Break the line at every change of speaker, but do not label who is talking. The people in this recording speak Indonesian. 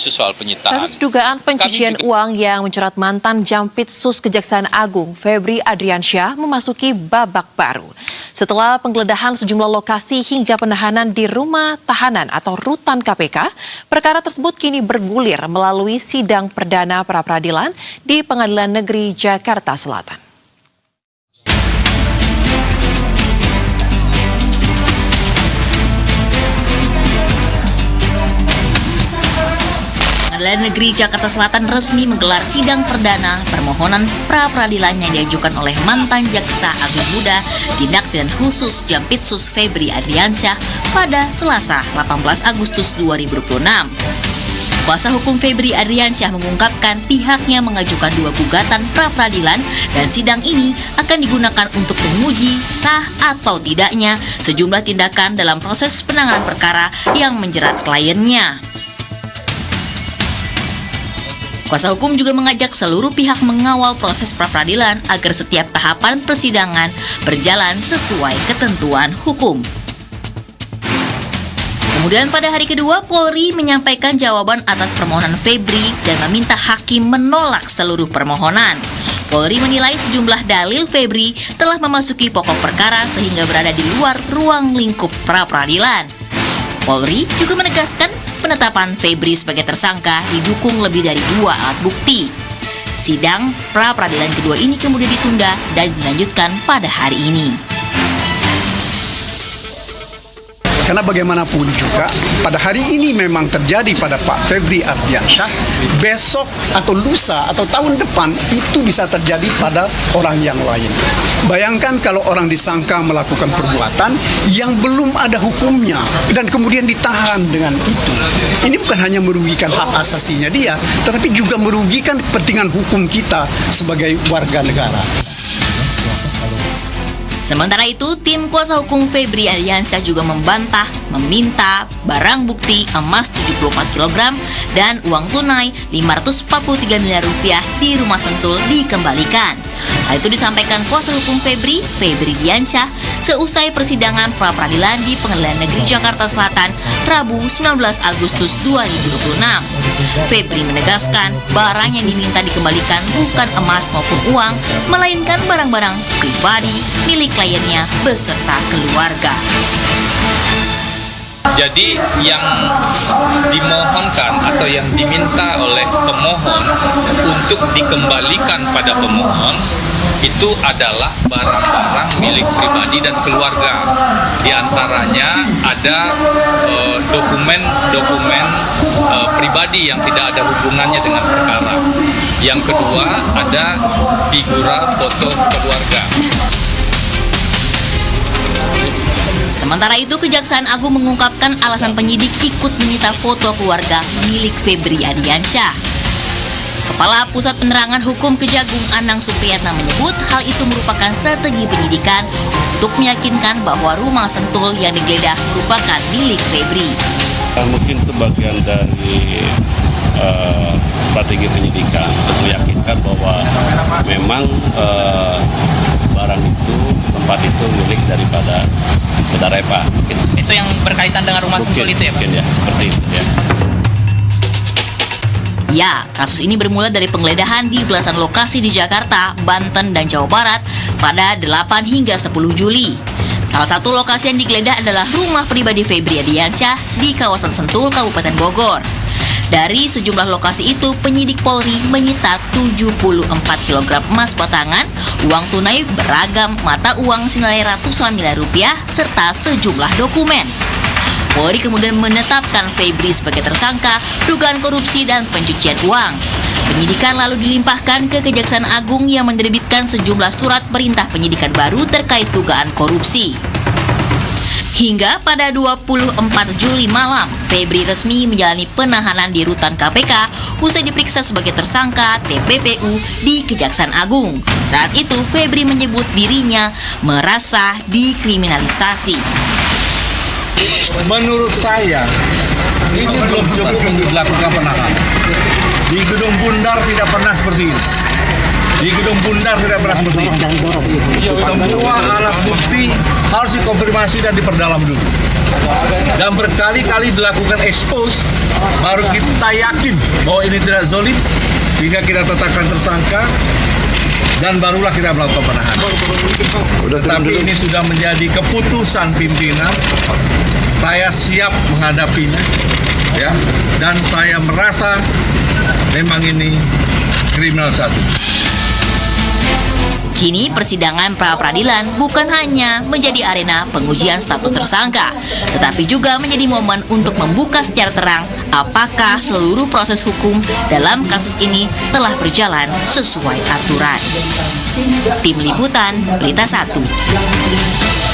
soal penyitaan.
Kasus dugaan pencucian uang yang menjerat mantan Jampitsus Kejaksaan Agung Febri Adriansyah memasuki babak baru. Setelah penggeledahan sejumlah lokasi hingga penahanan di rumah tahanan atau rutan KPK, perkara tersebut kini bergulir melalui sidang perdana pra-peradilan di Pengadilan Negeri Jakarta Selatan.
Pengadilan Negeri Jakarta Selatan resmi menggelar sidang perdana permohonan pra-peradilan yang diajukan oleh mantan Jaksa Agung Muda Tindak Pidana Khusus Jampitsus Febri Adriansyah pada Selasa 18 Agustus 2026. Kuasa hukum Febri Adriansyah mengungkapkan pihaknya mengajukan 2 gugatan pra-peradilan dan sidang ini akan digunakan untuk menguji sah atau tidaknya sejumlah tindakan dalam proses penanganan perkara yang menjerat kliennya. Kuasa hukum juga mengajak seluruh pihak mengawal proses pra-peradilan agar setiap tahapan persidangan berjalan sesuai ketentuan hukum. Kemudian pada hari kedua, Polri menyampaikan jawaban atas permohonan Febri dan meminta hakim menolak seluruh permohonan. Polri menilai sejumlah dalil Febri telah memasuki pokok perkara sehingga berada di luar ruang lingkup pra-peradilan. Polri juga menegaskan penetapan Febri sebagai tersangka didukung lebih dari 2 alat bukti. Sidang pra-peradilan kedua ini kemudian ditunda dan dilanjutkan pada hari ini.
Karena bagaimanapun juga pada hari ini memang terjadi pada Pak Febri Adriansyah, besok atau lusa atau tahun depan itu bisa terjadi pada orang yang lain. Bayangkan kalau orang disangka melakukan perbuatan yang belum ada hukumnya dan kemudian ditahan dengan itu. Ini bukan hanya merugikan hak asasinya dia, tetapi juga merugikan kepentingan hukum kita sebagai warga negara.
Sementara itu, tim kuasa hukum Febri Adriansyah juga meminta barang bukti emas 74 kg dan uang tunai 543 miliar rupiah di Rumah Sentul dikembalikan. Hal itu disampaikan kuasa hukum Febri Adriansyah seusai persidangan pra-peradilan di Pengadilan Negeri Jakarta Selatan Rabu 19 Agustus 2026. Febri menegaskan barang yang diminta dikembalikan bukan emas maupun uang, melainkan barang-barang pribadi milik kliennya beserta keluarga.
Jadi yang dimohonkan atau yang diminta oleh pemohon untuk dikembalikan pada pemohon itu adalah barang-barang milik pribadi dan keluarga. Di antaranya ada dokumen-dokumen pribadi yang tidak ada hubungannya dengan perkara. Yang kedua ada figura foto keluarga.
Sementara itu, Kejaksaan Agung mengungkapkan alasan penyidik ikut menyita foto keluarga milik Febri Adriansyah. Kepala Pusat Penerangan Hukum Kejagung Anang Supriyatna menyebut hal itu merupakan strategi penyidikan untuk meyakinkan bahwa Rumah Sentul yang digeledah merupakan milik Febri.
Mungkin itu bagian dari strategi penyidikan untuk meyakinkan bahwa memang barang itu, tempat itu milik daripada saudara Epa.
Itu yang berkaitan dengan Rumah Sentul itu ya, Pak?
Mungkin ya, seperti itu ya.
Ya, kasus ini bermula dari penggeledahan di belasan lokasi di Jakarta, Banten, dan Jawa Barat pada 8 hingga 10 Juli. Salah satu lokasi yang digeledah adalah rumah pribadi Febri Adriansyah di kawasan Sentul, Kabupaten Bogor. Dari sejumlah lokasi itu, penyidik Polri menyita 74 kg emas batangan, uang tunai beragam mata uang senilai ratusan miliar rupiah, serta sejumlah dokumen. Polri kemudian menetapkan Febri sebagai tersangka dugaan korupsi dan pencucian uang. Penyidikan lalu dilimpahkan ke Kejaksaan Agung yang menerbitkan sejumlah surat perintah penyidikan baru terkait dugaan korupsi. Hingga pada 24 Juli malam, Febri resmi menjalani penahanan di rutan KPK usai diperiksa sebagai tersangka TPPU di Kejaksaan Agung. Saat itu, Febri menyebut dirinya merasa dikriminalisasi.
Menurut saya, ini belum cukup untuk dilakukan penahanan. Di Gedung Bundar tidak pernah seperti ini. Di gedung Bundar tidak pernah seperti itu. Semua alat bukti harus dikonfirmasi dan diperdalam dulu. Dan berkali-kali dilakukan expose, baru kita yakin bahwa ini tidak zolim, sehingga kita tetapkan tersangka, dan barulah kita melakukan penahanan. Tapi ini sudah menjadi keputusan pimpinan. Saya siap menghadapinya, ya, dan saya merasa memang ini kriminalisasi.
Kini persidangan pra-peradilan bukan hanya menjadi arena pengujian status tersangka, tetapi juga menjadi momen untuk membuka secara terang apakah seluruh proses hukum dalam kasus ini telah berjalan sesuai aturan. Tim Liputan, Berita 1.